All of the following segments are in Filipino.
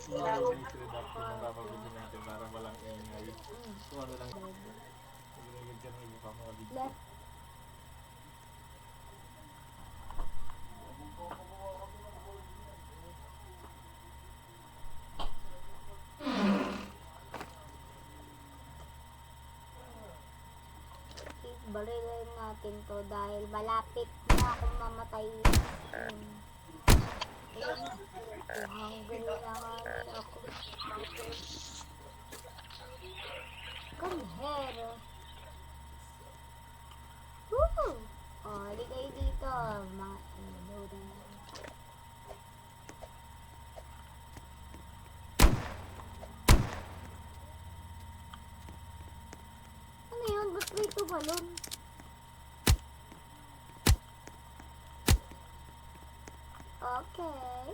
Yung introduction na papagutin natin para walang ingay. So ano lang, maglagay ka ng iba pa mga video. Barilin natin to dahil malapit na akong mamatay. Hungry na nga ako. Come here. Woo! Oh, di kayo dito. Mga loading. Ano yun? Ba't may tumalon? Okay.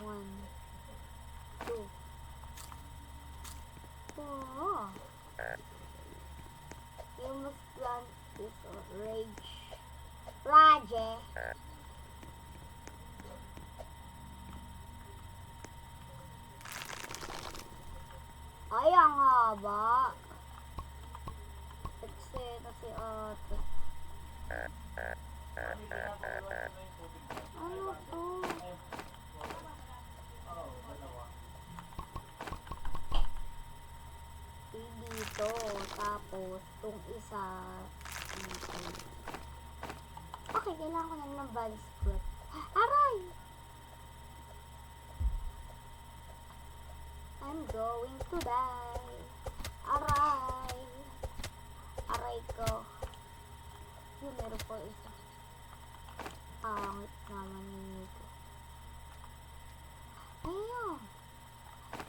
1, 2. Oh. You must plant this rage. Raje. Ay, ang haba. Eksena si ate. Ano to? Dito. Tapos, itong isa dito. Okay, kailangan ko na ng body squirt. Aray! I'm going to die. Aray! Aray ko. Yung meron po isa. Angit naman nito. Ayun.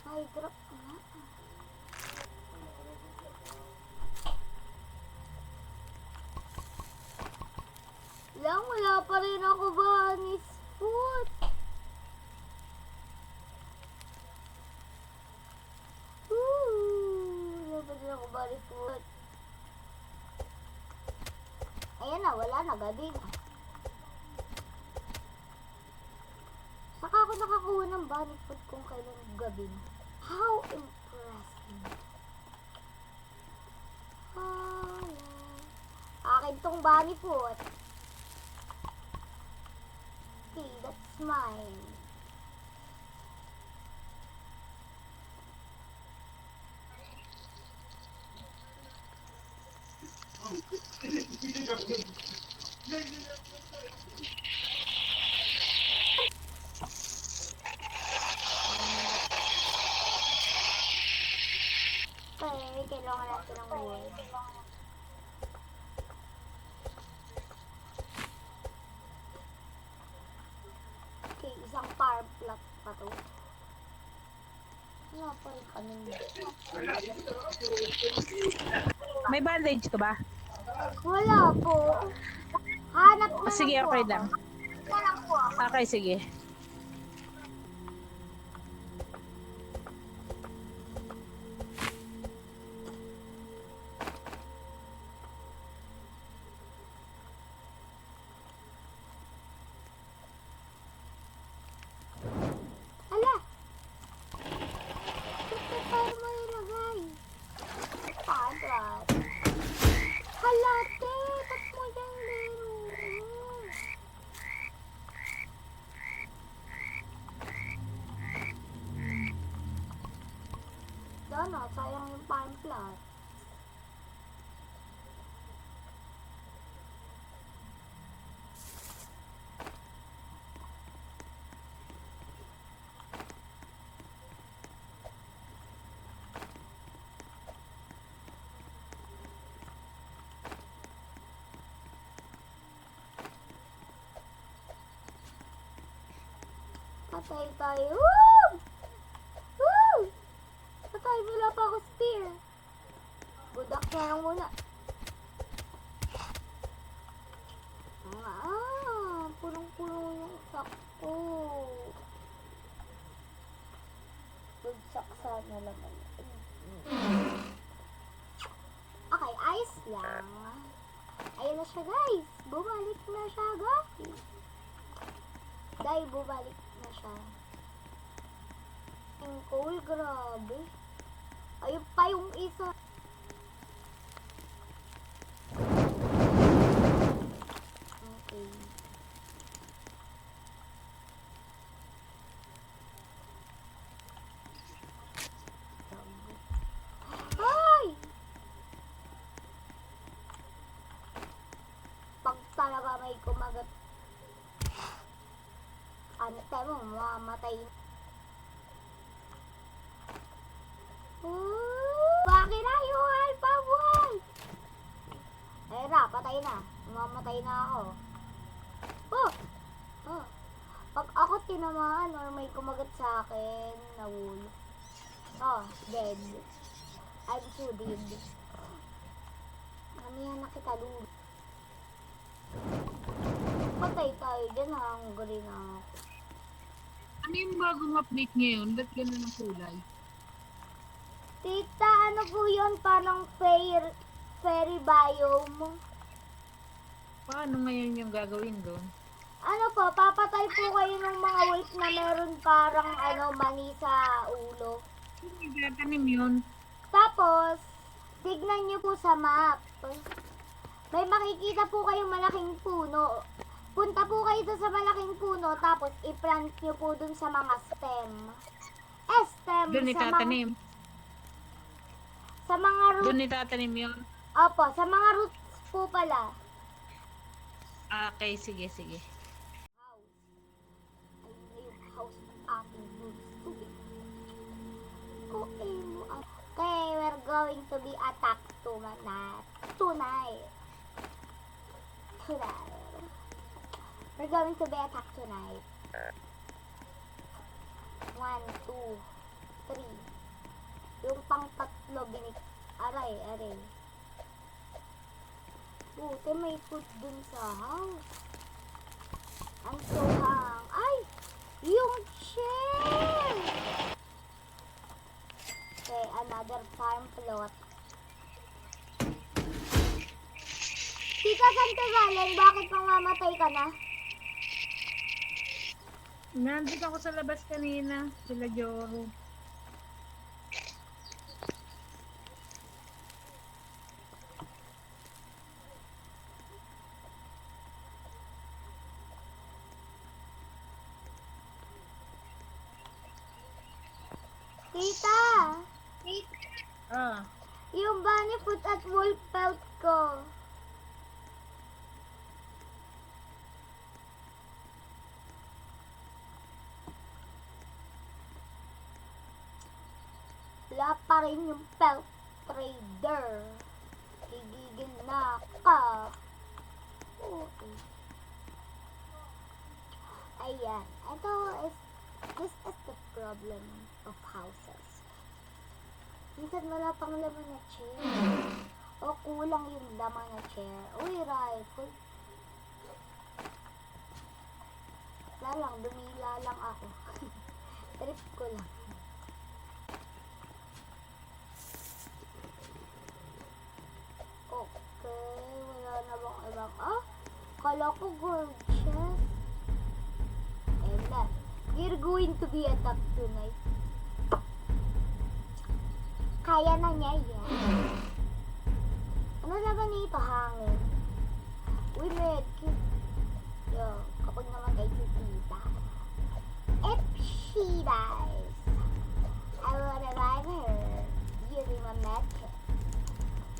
May drop na. Lang, wala pa rin ako bunny's foot. Wala pa rin ako bunny's foot. Ayan na, wala na, gabi na. Saka ako nakakuha ng bunny food kung kailan gabi na. How impressive. Akin tong bunny food. See, that's mine. Okay, kailangan natin ng wool. Okay, isang power plug pa to. Wala pa rin kanina. May bandage ka ba? Wala po. Hanap na Sige, lang po okay ako. lang. Na lang po ako. Okay, sige. Ala! Ito tayo mo ilagay. Padrat. Halate! Ba't mo yan meron? Sana, sayang yung pine plot. Patay tayo. Woo! Woo! Patay, wala pa ako spear. Budak na lang muna. Punong-puno yung sakto. Bagsak sana naman. Okay, ayos lang. Ayun na siya, guys. Bumalik na siya, guys. Ay, bumalik na siya. Ang cool, grabe. Ayun pa yung isa. Okay. Ay! Pag talaga may kumagat, ante mo, mamatay. Bakit na yung alpha buhay? Ayun na, patay na. Mamatay na ako. Oh! Oh! Pag ako tinamaan or may kumagat sa akin na wolf. Oh, dead. I'm so dead. Kamihan na kita, Lulu. Patay tayo dyan, hungry na ako. Ano yung bagong update ngayon? Ba't ganun ang kulay? Tita, ano po yun? Parang fairy biome. Paano ngayon yung gagawin doon? Ano po, papatay po kayo ng mga wolf na meron parang mani sa ulo. Hindi gatanim yun. Tapos, tignan nyo po sa map. May makikita po kayong malaking puno. Punta po kayo doon sa malaking puno, tapos i-plant nyo po dun sa mga stem. Stem Doon itatanim. Sa mga roots. Doon itatanim yun. Opo, sa mga roots po pala. Okay, sige, sige. House. Ayun na yung house ng ating roots. Okay, we're going to be attacked tonight. Tonight. We're going to be attacked tonight. 1, 2, 3. Yung pang tatlo aray. Buti may food dun sa house. I'm so Ay! Yung shell! Okay, another farm plot. Tita Santiago, bakit mamamatay ka na? Nandito ako sa labas kanina. Sila Joro. Tita! Ah. Yung bunny foot at wolf pelt ko. Wala pa rin yung pelt trader. Gigigil na ka. Okay. Ayan. This is the problem of houses. Minsan wala pang laman na chair. O kulang yung laman na chair. Uy, rifle. Wala lang, dumila lang ako. Trip ko lang. Okay, wala na bang ibang... Kala ko gold chest. And you're going to be attacked tonight. Kaya na niya yan. Ano naman ito? Hangin. Uy, medkit. Yo, kapag namatay si Tita. If she dies, I will revive her using my medkit.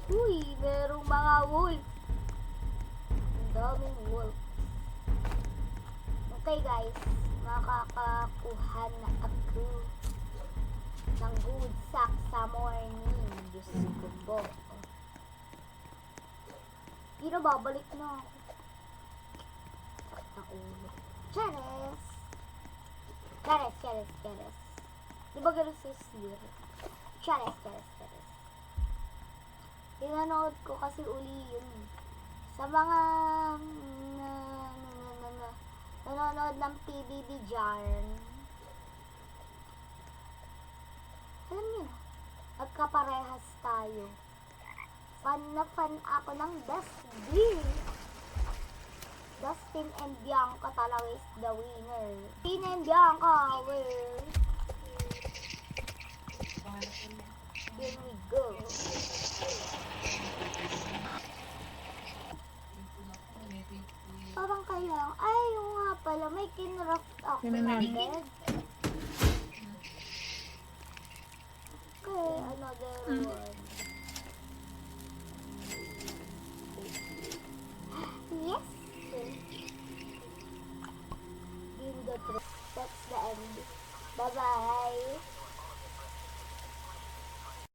Uy, merong mga wolf. Ang daming wolf. Okay guys, makakakuha na ako ng good sack sa morning. Diyos ko po. Pero babalik na ako. Ang ulo. Chares! Chares. Di ba gano'n si Slir? Chares. Pinanood ko kasi uli yun. Sa mga nanonood ng PBB Jarn. Alam niyo na, magkaparehas tayo. Fan na fan ako ng Dusty. Dustin and Bianca talaga is the winner. Tina and Bianca, where? Here we go. Parang kailangan, ay, yung nga pala, may kinraft ako. Sino na? Bed.